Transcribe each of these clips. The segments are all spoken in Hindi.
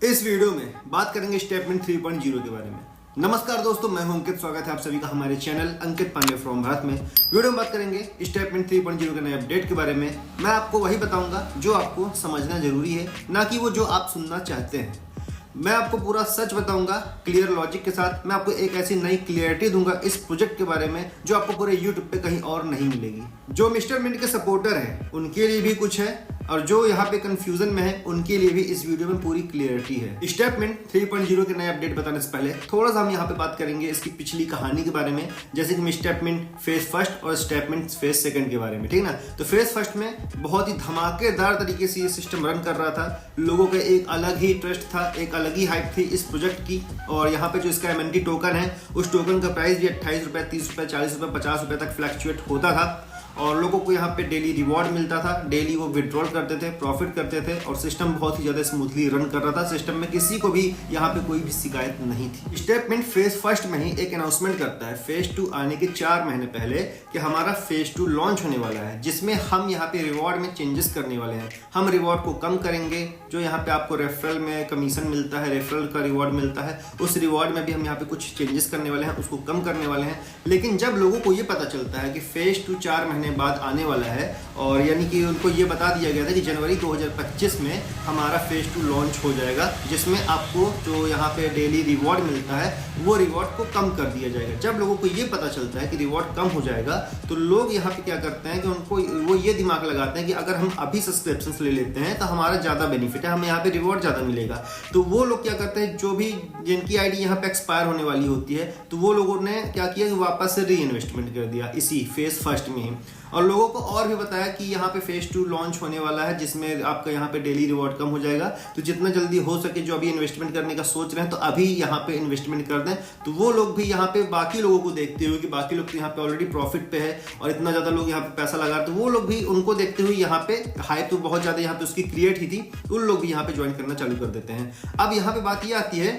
इस वीडियो में बात करेंगे स्टेटमेंट 3.0 के बारे में। नमस्कार दोस्तों, मैं हूं अंकित। स्वागत है आप सभी का हमारे चैनल अंकित पांडे फ्रॉम भारत में। वीडियो में बात करेंगे स्टेटमेंट 3.0 के नए अपडेट के बारे में। मैं आपको वही बताऊंगा जो आपको समझना जरूरी है, ना कि वो जो आप सुनना चाहते हैं। मैं आपको पूरा सच बताऊंगा क्लियर लॉजिक के साथ। मैं आपको एक ऐसी नई क्लियरिटी दूंगा इस प्रोजेक्ट के बारे में जो आपको पूरे यूट्यूब पे कहीं और नहीं मिलेगी। जो मिस्टर मिंट के सपोर्टर हैं उनके लिए भी कुछ है, और जो यहाँ पे कंफ्यूजन में है उनके लिए भी इस वीडियो में पूरी क्लियरिटी है। स्टेटमेंट 3.0 के नए अपडेट बताने से पहले थोड़ा सा हम यहाँ पे बात करेंगे इसकी पिछली कहानी के बारे में, जैसे कि स्टेटमेंट फेज फर्स्ट और स्टेटमेंट फेज सेकंड के बारे में, ठीक ना। तो फेज फर्स्ट में बहुत ही धमाकेदार तरीके से ये सिस्टम रन कर रहा था। लोगों का एक अलग ही ट्रस्ट था, एक अलग ही हाइप थी इस प्रोजेक्ट की। और यहाँ पे जो इसका MNT टोकन है, उस टोकन का प्राइस भी 28 रुपए, 30 रुपए, 40 रुपए, 50 रुपए तक फ्लक्चुएट होता था। और लोगों को यहाँ पे डेली रिवॉर्ड मिलता था, डेली वो विड्रॉल करते थे, प्रॉफिट करते थे, और सिस्टम बहुत ही ज्यादा स्मूथली रन कर रहा था। सिस्टम में किसी को भी यहाँ पे कोई भी शिकायत नहीं थी। स्टेटमेंट फेज फर्स्ट में ही एक अनाउंसमेंट करता है फेज 2 आने के 4 महीने पहले कि हमारा फेज 2 लॉन्च होने वाला है, जिसमें हम यहाँ पे रिवॉर्ड में चेंजेस करने वाले हैं। हम रिवॉर्ड को कम करेंगे। जो यहाँ पे आपको रेफरल में कमीशन मिलता है, रेफरल का रिवॉर्ड मिलता है, उस रिवॉर्ड में भी हम यहाँ पे कुछ चेंजेस करने वाले हैं, उसको कम करने वाले हैं। लेकिन जब लोगों को ये पता चलता है कि फेज 2 4 महीने बाद आने वाला है, और यानी कि उनको ये बता दिया गया था कि जनवरी 2025 में हमारा फेज 2 लॉन्च हो जाएगा, जिसमें आपको जो यहाँ पे डेली रिवॉर्ड मिलता है वो रिवॉर्ड को कम कर दिया जाएगा। जब लोगों को ये पता चलता है कि रिवॉर्ड कम हो जाएगा, तो लोग यहाँ पे क्या करते हैं कि उनको वो ये दिमाग लगाते हैं कि अगर हम अभी सब्सक्रिप्शन ले लेते हैं तो हमारा ज़्यादा बेनिफिट है, हमें यहाँ पे रिवॉर्ड ज़्यादा मिलेगा। तो वो लोग क्या करते हैं, जो भी जिनकी आईडी यहाँ पे एक्सपायर होने वाली होती है, तो वो लोगों ने क्या किया कि वापस से री इन्वेस्टमेंट कर दिया इसी फेज फर्स्ट में ही। और लोगों को और भी बताया कि यहाँ पे फेज 2 लॉन्च होने वाला है, जिसमें आपका यहाँ पे डेली रिवॉर्ड कम हो जाएगा। तो जितना जल्दी हो सके जो अभी इन्वेस्टमेंट करने का सोच रहे हैं, तो अभी यहाँ पे इन्वेस्टमेंट कर दें। तो वो लोग भी यहाँ पे बाकी लोगों को देखते हुए कि बाकी लोग तो यहाँ पे ऑलरेडी प्रॉफिट पे है और इतना ज्यादा लोग यहाँ पे पैसा लगा रहे, तो वो लोग भी उनको देखते हुए यहाँ पे हाइप तो बहुत ज्यादा यहाँ पे उसकी क्रिएट ही थी, उन लोग भी यहाँ पे ज्वाइन करना चालू कर देते हैं। अब यहाँ पे बात ये आती है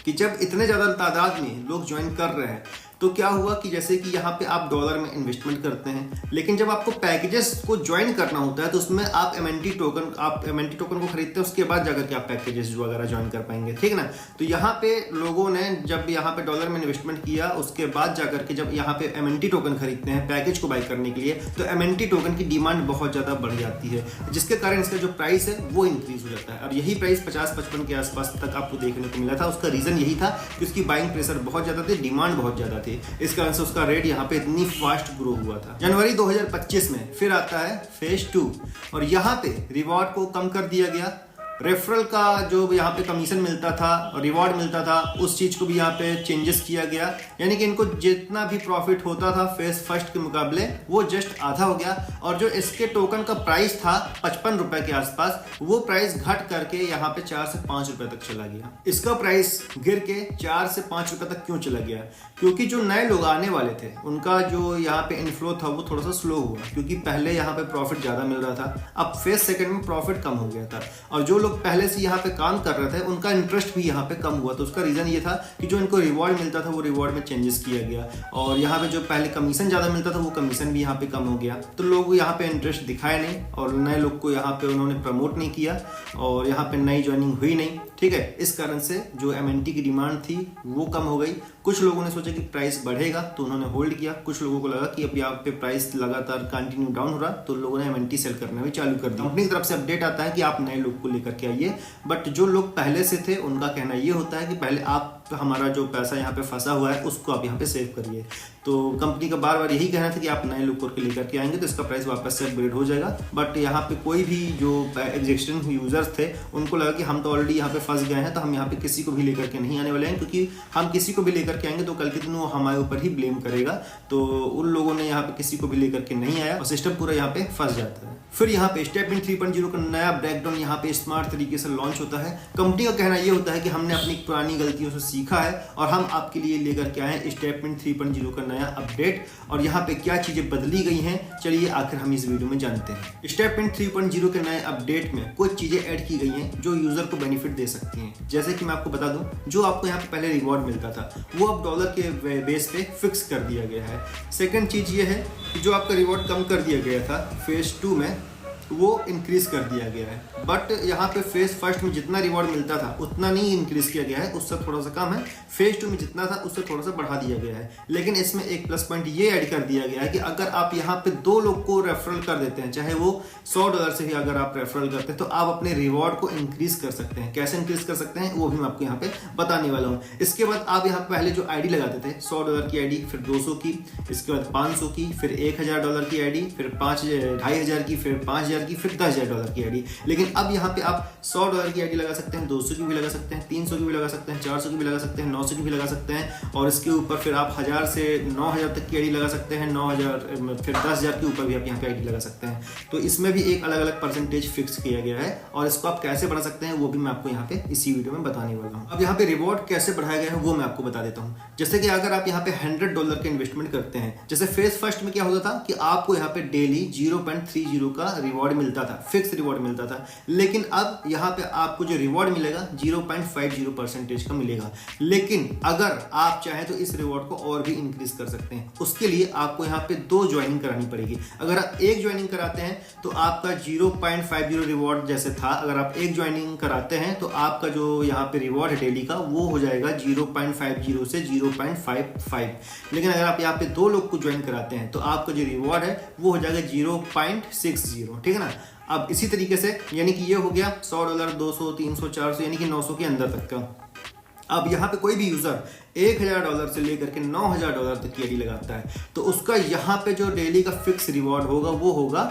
कि जब इतने ज्यादा तादाद में लोग ज्वाइन कर रहे हैं, तो क्या हुआ कि जैसे कि यहाँ पे आप डॉलर में इन्वेस्टमेंट करते हैं, लेकिन जब आपको पैकेजेस को ज्वाइन करना होता है तो उसमें आप MNT टोकन को खरीदते हैं, उसके बाद जाकर के आप पैकेजेस वगैरह ज्वाइन कर पाएंगे, ठीक ना। तो यहाँ पे लोगों ने जब यहाँ पे डॉलर में इन्वेस्टमेंट किया, उसके बाद जाकर के जब यहाँ पे MNT टोकन खरीदते हैं पैकेज को बाई करने के लिए, तो MNT टोकन की डिमांड बहुत ज्यादा बढ़ जाती है, जिसके कारण इसका जो प्राइस है वो इंक्रीज हो जाता है। और यही प्राइस 50-55 के आसपास तक आपको देखने को मिला था। उसका रीजन यही था कि उसकी बाइंग प्रेशर बहुत ज्यादा थी, डिमांड बहुत ज्यादा थी, इस कारण से उसका रेट यहाँ पे इतनी फास्ट ग्रो हुआ था। जनवरी 2025 में फिर आता है फेज 2, और यहाँ पे रिवॉर्ड को कम कर दिया गया। रेफरल का जो यहाँ पे कमीशन मिलता था और रिवॉर्ड मिलता था, उस चीज को भी यहाँ पे चेंजेस किया गया। यानी कि इनको जितना भी प्रॉफिट होता था फेज फर्स्ट के मुकाबले, वो जस्ट आधा हो गया। और जो इसके टोकन का प्राइस था 55 रुपए के आसपास, वो प्राइस घट करके यहाँ पे 4 से 5 रुपए तक चला गया। इसका प्राइस गिर के 4 से 5 रुपए तक क्यों चला गया? क्योंकि जो नए लोग आने वाले थे उनका जो यहाँ पे इनफ्लो था वो थोड़ा सा स्लो हुआ, क्योंकि पहले यहाँ पे प्रॉफिट ज्यादा मिल रहा था, अब फेज सेकंड में प्रॉफिट कम हो गया था। और जो लोग पहले से यहाँ पे काम कर रहे थे उनका इंटरेस्ट भी यहाँ पे कम हुआ। तो उसका रीजन ये था कि जो इनको रिवॉर्ड मिलता था वो रिवॉर्ड में चेंजेस किया गया, और यहाँ पे जो पहले कमीशन ज्यादा मिलता था वो कमीशन भी यहाँ पे कम हो गया। तो लोग यहाँ पे इंटरेस्ट दिखाए नहीं, और नए लोग को यहाँ पे उन्होंने प्रमोट नहीं किया, और यहाँ पे नई ज्वाइनिंग हुई नहीं, ठीक है। इस कारण से जो MNT की डिमांड थी वो कम हो गई। कुछ लोगों ने सोचा कि प्राइस बढ़ेगा तो उन्होंने होल्ड किया, कुछ लोगों को लगा कि अब यहाँ पे प्राइस लगातार कंटिन्यू डाउन हो रहा, तो लोगों ने MNT सेल करना भी चालू कर दिया। कंपनी की तरफ से अपडेट आता है कि आप नए लोग को लेकर के आइए, बट जो लोग पहले से थे उनका कहना ये होता है कि पहले आप हमारा जो पैसा यहाँ पे फंसा हुआ है उसको आप यहाँ पे सेव करिए। तो कंपनी का बार बार यही कहना था कि आप नए लोग को लेकर के आएंगे तो इसका प्राइस वापस से अपग्रेड हो जाएगा। बट यहाँ पे कोई भी जो एग्जिस्टिंग यूजर्स थे उनको लगा कि हम तो ऑलरेडी यहाँ पे फंस गए हैं, तो हम यहाँ पे किसी को भी लेकर के नहीं आने वाले हैं, क्योंकि हम किसी को भी लेकर के आएंगे तो कल के दिन वो हमारे ऊपर ही ब्लेम करेगा। तो उन लोगों ने यहाँ पे किसी को भी लेकर के नहीं आया और सिस्टम पूरा यहाँ पे फंस जाता है। फिर यहाँ पे स्टेटमेंट 3.0 का नया ब्रेकडाउन यहाँ पे स्मार्ट तरीके से लॉन्च होता है। कंपनी का कहना ये होता है कि हमने अपनी पुरानी गलतियों से सीखा है और हम आपके लिए लेकर के आए हैं स्टेटमेंट 3.0 का नया अपडेट, और यहाँ पे क्या चीजें बदली गई हैं, चलिए आखिर हम इस वीडियो में जानते हैं। स्टेटमेंट 3.0 के नए अपडेट में कुछ चीजें ऐड की गई हैं जो यूजर को बेनिफिट दे सकती हैं। जैसे कि मैं आपको बता दूं, जो आपको यहाँ पे पहले रिवॉर्ड मिलता था वो अब डॉलर के बेस पे फिक्स कर दिया गया है। सेकंड चीज ये है कि जो आपका रिवॉर्ड कम कर दिया गया था फेज 2 में, वो इंक्रीज कर दिया गया है। बट यहाँ पे फेज फर्स्ट में जितना रिवॉर्ड मिलता था उतना नहीं इंक्रीज किया गया है, उससे थोड़ा सा कम है। फेज 2 में जितना था उससे थोड़ा सा बढ़ा दिया गया है। लेकिन इसमें एक प्लस पॉइंट ये ऐड कर दिया गया है कि अगर आप यहाँ पे 2 लोग को रेफरल कर देते हैं, चाहे वो $100 से ही अगर आप रेफरल करते हैं, तो आप अपने रिवॉर्ड को इंक्रीज कर सकते हैं। कैसे इंक्रीज कर सकते हैं वो भी मैं आपको यहाँ पे बताने वाला हूँ। इसके बाद आप यहाँ पहले जो आईडी लगाते थे $100 की आईडी, फिर 200 की, इसके बाद 500 की, फिर $1000 की आईडी, फिर 2500 की, फिर 5000 की, फिर $10,000 की आईडी। लेकिन अब यहाँ पे आप $100 की आईडी लगा सकते हैं, 200 की भी लगा सकते हैं, 300 की भी लगा सकते हैं, 400 की भी लगा सकते हैं, 900 की भी लगा सकते हैं, और इसके ऊपर फिर आप 1000 से 9000 तक की आईडी लगा सकते हैं। 9000 फिर 10,000 के ऊपर भी आप यहाँ पे आईडी लगा सकते हैं। तो इसमें भी एक अलग अलग परसेंटेज फिक्स किया गया है, और इसको आप कैसे बढ़ा सकते हैं वो भी मैं आपको यहाँ पे इसी वीडियो में बताने वाला हूँ। अब यहाँ पे रिवॉर्ड कैसे बढ़ाया गया है वो मैं आपको बता देता हूँ। जैसे कि अगर आप यहाँ पे $100 के इन्वेस्टमेंट करते हैं, जैसे फेज फर्स्ट में क्या होता था कि आपको यहाँ पे डेली 0.30 का रिवॉर्ड मिलता था, फिक्स रिवॉर्ड मिलता था। लेकिन अब यहाँ पे आपको जो रिवॉर्ड मिलेगा 0.50% का मिलेगा। लेकिन अगर आप चाहें तो इस रिवॉर्ड को और भी इंक्रीज कर सकते हैं। उसके लिए आपको यहाँ पे 2 ज्वाइनिंग करानी पड़ेगी। अगर आप 1 ज्वाइनिंग कराते हैं तो आपका 0.50 रिवॉर्ड जैसे था, अगर आप 1 ज्वाइनिंग कराते हैं तो आपका जो यहाँ पे रिवॉर्ड है डेली का वो हो जाएगा 0.50 से 0.55। लेकिन अगर आप यहाँ पे 2 लोग को ज्वाइन कराते हैं तो आपका जो रिवॉर्ड है वो हो जाएगा 0.60। ठीक है ना। अब इसी तरीके से यानी कि ये हो गया $100, 200, 300, 400 यानी कि 900 के अंदर तक का। अब यहाँ पे कोई भी यूजर $1000 से लेकर के $9000 तक की आईडी लगाता है तो उसका यहाँ पे जो डेली का फिक्स रिवॉर्ड होगा वो होगा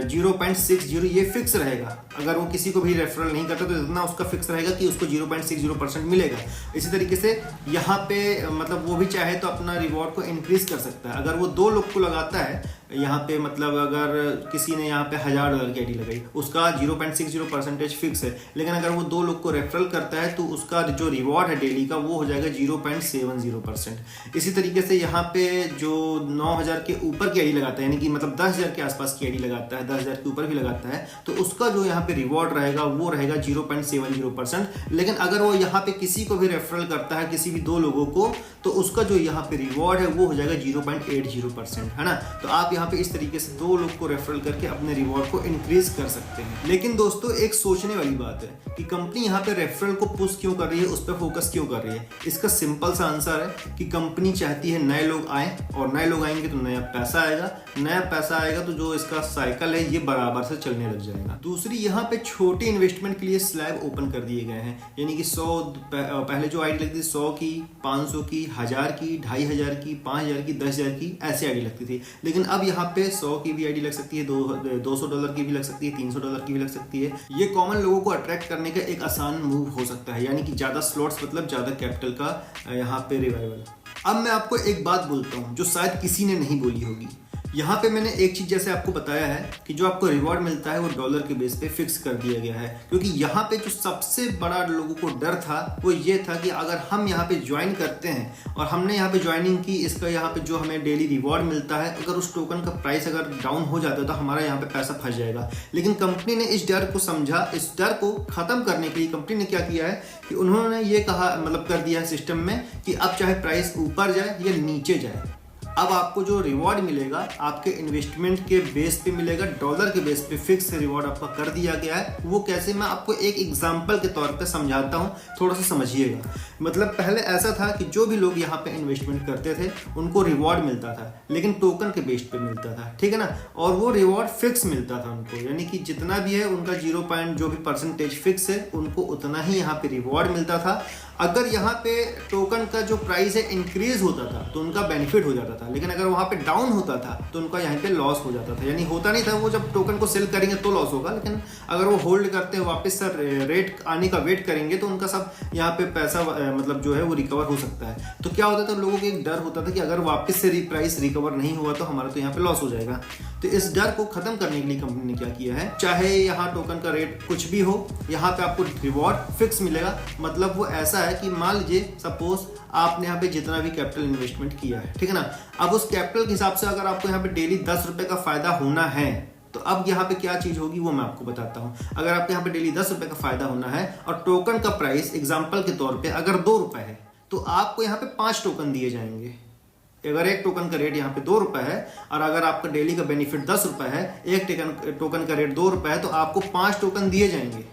0.60। ये फिक्स रहेगा। अगर वो किसी को भी रेफरल नहीं करता तो इतना उसका फिक्स रहेगा कि उसको 0.60% मिलेगा। इसी तरीके से यहाँ पे मतलब वो भी चाहे तो अपना रिवॉर्ड को इंक्रीज कर सकता है। अगर वो 2 लोग को लगाता है यहाँ पे, मतलब अगर किसी ने यहाँ पे $1000 की आईडी लगाई, उसका 0.60% फिक्स है। लेकिन अगर वो 2 लोग को रेफरल करता है तो उसका जो रिवॉर्ड है डेली का वो हो जाएगा 0.70%। इसी तरीके से यहाँ पे जो 9000 के ऊपर की आईडी लगाता है, यानी कि मतलब 10,000 के आसपास की आईडी लगाता है, 10,000 के ऊपर भी लगाता है, तो उसका जो यहाँ पे रिवॉर्ड रहेगा वो रहेगा 0.70%। लेकिन अगर वो यहाँ पे किसी को भी रेफरल करता है, किसी भी 2 लोगों को, तो उसका जो यहाँ पे रिवॉर्ड है वो हो जाएगा 0.80%, है ना। तो आप यहाँ पे इस तरीके से 2 लोग को रेफरल करके अपने रिवॉर्ड को इंक्रीज कर सकते हैं। लेकिन दोस्तों एक सोचने वाली बात है कि कंपनी यहाँ पे रेफरल को पुश क्यों कर रही है, उस पर फोकस क्यों कर रही है। इसका सिंपल सा आंसर है कि कंपनी चाहती है नए लोग आए, और नए लोग आएंगे तो नया पैसा आएगा, नया पैसा आएगा तो जो इसका साइकिल है ये बराबर से चलने लग जाएगा। दूसरी यहाँ पे छोटे इन्वेस्टमेंट के लिए स्लैब ओपन कर दिए गए हैं, यानी कि 100 पहले जो आईडी लगती थी 100 की, 500 की, 1000 की, 2500 की, 5000 की, 10,000 की, ऐसी आईडी लगती थी। लेकिन अब यहाँ पे 100 की भी आईडी लग सकती है, $200 की भी लग सकती है, $300 की भी लग सकती है। ये कॉमन लोगों को अट्रैक्ट करने का एक आसान मूव हो सकता है, यानी कि ज्यादा स्लॉट्स मतलब ज्यादा कैपिटल का यहाँ पे रिवाइवल। अब मैं आपको एक बात बोलता हूँ जो शायद किसी ने नहीं बोली होगी। यहाँ पे मैंने एक चीज जैसे आपको बताया है कि जो आपको रिवॉर्ड मिलता है वो डॉलर के बेस पे फिक्स कर दिया गया है, क्योंकि यहाँ पे जो सबसे बड़ा लोगों को डर था वो ये था कि अगर हम यहाँ पे ज्वाइन करते हैं और हमने यहाँ पे ज्वाइनिंग की, इसका यहाँ पे जो हमें डेली रिवॉर्ड मिलता है, अगर उस टोकन का प्राइस अगर डाउन हो जाता है तो हमारा यहाँ पे पैसा फंस जाएगा। लेकिन कंपनी ने इस डर को समझा, इस डर को खत्म करने के लिए कंपनी ने क्या किया है कि उन्होंने ये कहा, मतलब कर दिया है सिस्टम में कि अब चाहे प्राइस ऊपर जाए या नीचे जाए, अब आपको जो रिवॉर्ड मिलेगा आपके इन्वेस्टमेंट के बेस पे मिलेगा, डॉलर के बेस पे फिक्स रिवॉर्ड आपका कर दिया गया है। वो कैसे, मैं आपको एक एग्जांपल के तौर पे समझाता हूँ, थोड़ा सा समझिएगा। मतलब पहले ऐसा था कि जो भी लोग यहाँ पे इन्वेस्टमेंट करते थे उनको रिवॉर्ड मिलता था, लेकिन टोकन के बेस पे मिलता था, ठीक है ना। और वो रिवॉर्ड फिक्स मिलता था उनको, यानी कि जितना भी है उनका 0 जो भी परसेंटेज फिक्स है उनको उतना ही यहाँ पे रिवॉर्ड मिलता था। अगर यहाँ पे टोकन का जो प्राइस है इंक्रीज होता था तो उनका बेनिफिट हो जाता था, लेकिन अगर वहाँ पे डाउन होता था तो उनका यहाँ पे लॉस हो जाता था। यानी होता नहीं था, वो जब टोकन को सेल करेंगे तो लॉस होगा, लेकिन अगर वो होल्ड करते हैं वापस से रेट आने का वेट करेंगे तो उनका सब यहाँ पे पैसा मतलब जो है वो रिकवर हो सकता है। तो क्या होता था, लोगों को एक डर होता था कि अगर वापस से प्राइस रिकवर नहीं हुआ तो हमारा तो यहाँ पे लॉस हो जाएगा। तो इस डर को खत्म करने के लिए कंपनी ने क्या किया है, चाहे यहाँ टोकन का रेट कुछ भी हो, यहाँ पे आपको रिवॉर्ड फिक्स मिलेगा। मतलब वो ऐसा है कि मान लीजिए सपोज आपने यहाँ पे जितना भी कैपिटल इन्वेस्टमेंट किया है, ठीक है ना, अब उस कैपिटल के हिसाब से अगर आपको यहाँ पे डेली 10 रुपए का फायदा होना है तो अब यहाँ पे क्या चीज होगी वो मैं आपको बताता हूँ। अगर आपको यहाँ पे डेली 10 रुपए का फायदा होना है और टोकन का प्राइस एग्जाम्पल के तौर पे अगर 2 रुपए है तो आपको यहाँ पे 5 टोकन दिए जाएंगे, अगर एक टोकन का रेट यहाँ पे 2 रुपए है और अगर आपका डेली का बेनिफिट 10 रुपए है, एक टोकन का रेट 2 रुपए है, तो आपको 5 टोकन दिए जाएंगे।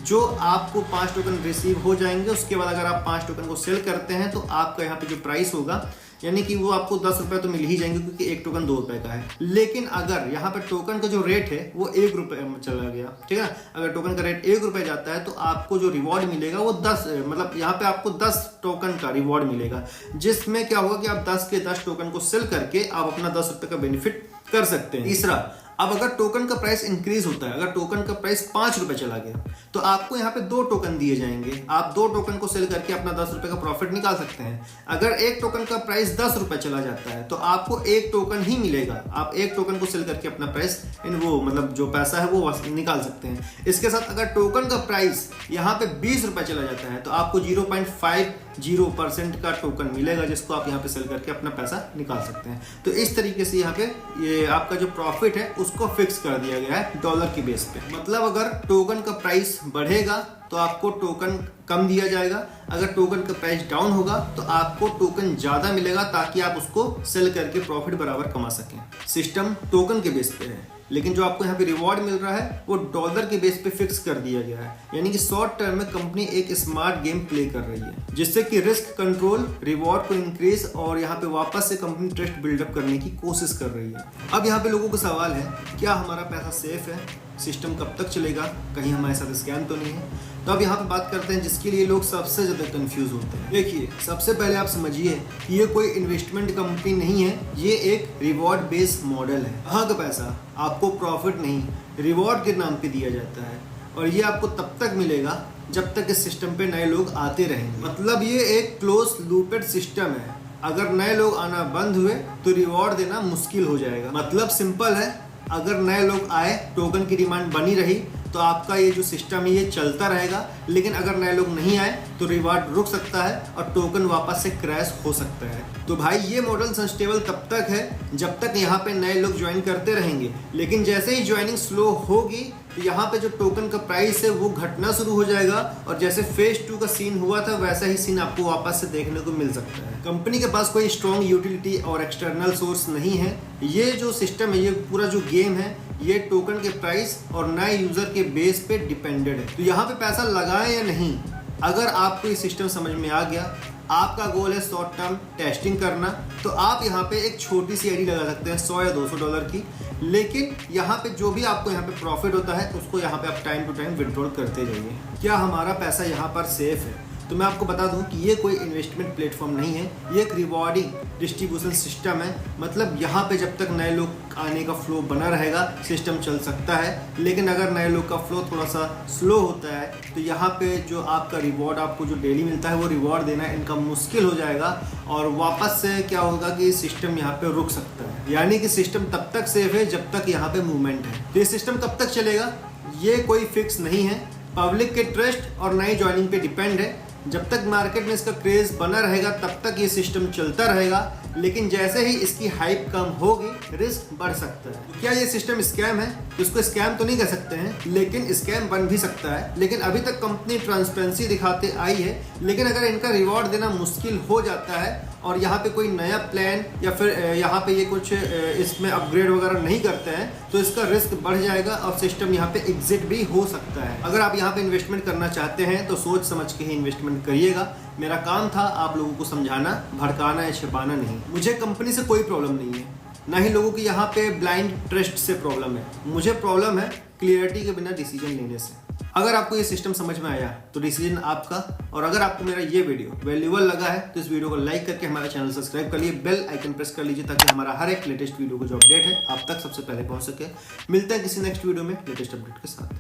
जो आपको 5 टोकन रिसीव हो जाएंगे, उसके बाद अगर आप 5 टोकन को सेल करते हैं तो आपका यहाँ पे जो प्राइस होगा, यानी कि वो आपको 10 रुपए तो मिल ही जाएंगे, क्योंकि एक टोकन 2 रुपए का है। लेकिन अगर यहाँ पे टोकन का जो रेट है वो 1 रुपए में चला गया, ठीक है, अगर टोकन का रेट 1 रुपए जाता है तो आपको जो रिवॉर्ड मिलेगा वो 10, मतलब यहाँ पे आपको 10 टोकन का रिवॉर्ड मिलेगा, जिसमें क्या होगा कि आप 10 के 10 टोकन को सेल करके आप अपना 10 रुपए का बेनिफिट कर सकते हैं। तीसरा, अब अगर टोकन का प्राइस इंक्रीज होता है, अगर टोकन का प्राइस 5 रुपए चला गया तो आपको यहाँ पे 2 टोकन दिए जाएंगे। आप 2 टोकन को सेल करके अपना 10 रुपए का प्रॉफिट निकाल सकते हैं। अगर एक टोकन का प्राइस 10 रुपए चला जाता है तो आपको 1 टोकन ही मिलेगा। आप 1 टोकन को सेल करके अपना प्राइस वो मतलब जो पैसा है वो निकाल सकते हैं। इसके साथ अगर टोकन का प्राइस यहाँ पे 20 रुपए चला जाता है तो आपको 0.50% का टोकन मिलेगा, जिसको आप यहाँ पे सेल करके अपना पैसा निकाल सकते हैं। तो इस तरीके से यहाँ पे ये आपका जो प्रॉफिट है उसको फिक्स कर दिया गया है डॉलर के बेस पे। मतलब अगर टोकन का प्राइस बढ़ेगा तो आपको टोकन कम दिया जाएगा, अगर टोकन का प्राइस डाउन होगा तो आपको टोकन ज्यादा मिलेगा, ताकि आप उसको सेल करके प्रॉफिट बराबर कमा सकें। सिस्टम टोकन के बेस पे है, लेकिन जो आपको यहाँ पे रिवॉर्ड मिल रहा है वो डॉलर के बेस पे फिक्स कर दिया गया है। यानी कि शॉर्ट टर्म में कंपनी एक स्मार्ट गेम प्ले कर रही है, जिससे कि रिस्क कंट्रोल, रिवॉर्ड को इंक्रीज और यहाँ पे वापस से कंपनी ट्रस्ट बिल्डअप करने की कोशिश कर रही है। अब यहाँ पे लोगों को सवाल है, क्या हमारा पैसा सेफ है? सिस्टम कब तक चलेगा? कहीं हमारे साथ स्कैम तो नहीं है? तो अब यहाँ पे बात करते हैं जिसके लिए लोग सबसे ज़्यादा कंफ्यूज होते हैं। देखिए, सबसे पहले आप समझिए कि ये कोई इन्वेस्टमेंट कंपनी नहीं है, ये एक रिवॉर्ड बेस्ड मॉडल है। यहाँ का पैसा आपको प्रॉफिट नहीं, रिवॉर्ड के नाम पे दिया जाता है, और ये आपको तब तक मिलेगा जब तक इस सिस्टम पे नए लोग आते रहेंगे। मतलब ये एक क्लोज लूपेड सिस्टम है। अगर नए लोग आना बंद हुए तो रिवॉर्ड देना मुश्किल हो जाएगा। मतलब सिंपल है, अगर नए लोग आए, टोकन की डिमांड बनी रही तो आपका ये जो सिस्टम है ये चलता रहेगा। लेकिन अगर नए लोग नहीं आए तो रिवार्ड रुक सकता है और टोकन वापस से क्रैश हो सकता है। तो भाई ये मॉडल सस्टेनेबल तब तक है जब तक यहाँ पे नए लोग ज्वाइन करते रहेंगे, लेकिन जैसे ही ज्वाइनिंग स्लो होगी तो यहाँ पे जो टोकन का प्राइस है वो घटना शुरू हो जाएगा, और जैसे फेज 2 का सीन हुआ था वैसा ही सीन आपको वापस से देखने को मिल सकता है। कंपनी के पास कोई स्ट्रॉन्ग यूटिलिटी और एक्सटर्नल सोर्स नहीं है। ये जो सिस्टम है, ये पूरा जो गेम है, ये टोकन के प्राइस और नए यूजर के बेस पे डिपेंडेड है। तो यहाँ पे पैसा लगाएं या नहीं, अगर आपको ये सिस्टम समझ में आ गया, आपका गोल है शॉर्ट टर्म टेस्टिंग करना, तो आप यहाँ पे एक छोटी सी आईडी लगा सकते हैं $100 या $200 की। लेकिन यहाँ पे जो भी आपको यहाँ पे प्रॉफिट होता है उसको यहाँ पे आप टाइम टू टाइम विड्रॉल करते जाइए। क्या हमारा पैसा यहाँ पर सेफ है? तो मैं आपको बता दूं कि ये कोई इन्वेस्टमेंट प्लेटफॉर्म नहीं है, ये एक रिवॉर्डिंग डिस्ट्रीब्यूशन सिस्टम है। मतलब यहाँ पे जब तक नए लोग आने का फ्लो बना रहेगा सिस्टम चल सकता है, लेकिन अगर नए लोग का फ्लो थोड़ा सा स्लो होता है तो यहाँ पे जो आपका रिवॉर्ड आपको जो डेली मिलता है वो रिवॉर्ड देना इनका मुश्किल हो जाएगा, और वापस से क्या होगा कि सिस्टम यहाँ पे रुक सकता है। यानी कि सिस्टम तब तक सेफ है जब तक यहाँ पे मूवमेंट है। तो ये सिस्टम कब तक चलेगा ये कोई फिक्स नहीं है, पब्लिक के ट्रस्ट और नई ज्वाइनिंग पे डिपेंड है। जब तक मार्केट में इसका क्रेज बना रहेगा तब तक ये सिस्टम चलता रहेगा, लेकिन जैसे ही इसकी हाइप कम होगी रिस्क बढ़ सकता है। तो क्या ये सिस्टम स्कैम है? तो इसको स्कैम तो नहीं कह सकते हैं, लेकिन स्कैम बन भी सकता है। लेकिन अभी तक कंपनी ट्रांसपेरेंसी दिखाते आई है, लेकिन अगर इनका रिवॉर्ड देना मुश्किल हो जाता है और यहाँ पे कोई नया प्लान या फिर यहाँ पे ये कुछ इसमें अपग्रेड वगैरह नहीं करते हैं तो इसका रिस्क बढ़ जाएगा और सिस्टम यहाँ पे एग्जिट भी हो सकता है। अगर आप यहाँ पे इन्वेस्टमेंट करना चाहते हैं तो सोच समझ के ही इन्वेस्टमेंट करिएगा। मेरा काम था आप लोगों को समझाना, भड़काना या छिपाना नहीं। मुझे कंपनी से कोई प्रॉब्लम नहीं है, ना ही लोगों की यहाँ पे ब्लाइंड ट्रस्ट से प्रॉब्लम है। मुझे प्रॉब्लम है क्लियरिटी के बिना डिसीजन लेने से। अगर आपको ये सिस्टम समझ में आया तो डिसीजन आपका, और अगर आपको मेरा ये वीडियो वैल्यूएबल लगा है तो इस वीडियो को लाइक करके हमारा चैनल सब्सक्राइब कर लिए, बेल आइकन प्रेस कर लीजिए ताकि हमारा हर एक लेटेस्ट वीडियो को जो अपडेट है आप तक सबसे पहले पहुंच सके। मिलते हैं किसी नेक्स्ट वीडियो में लेटेस्ट अपडेट के साथ।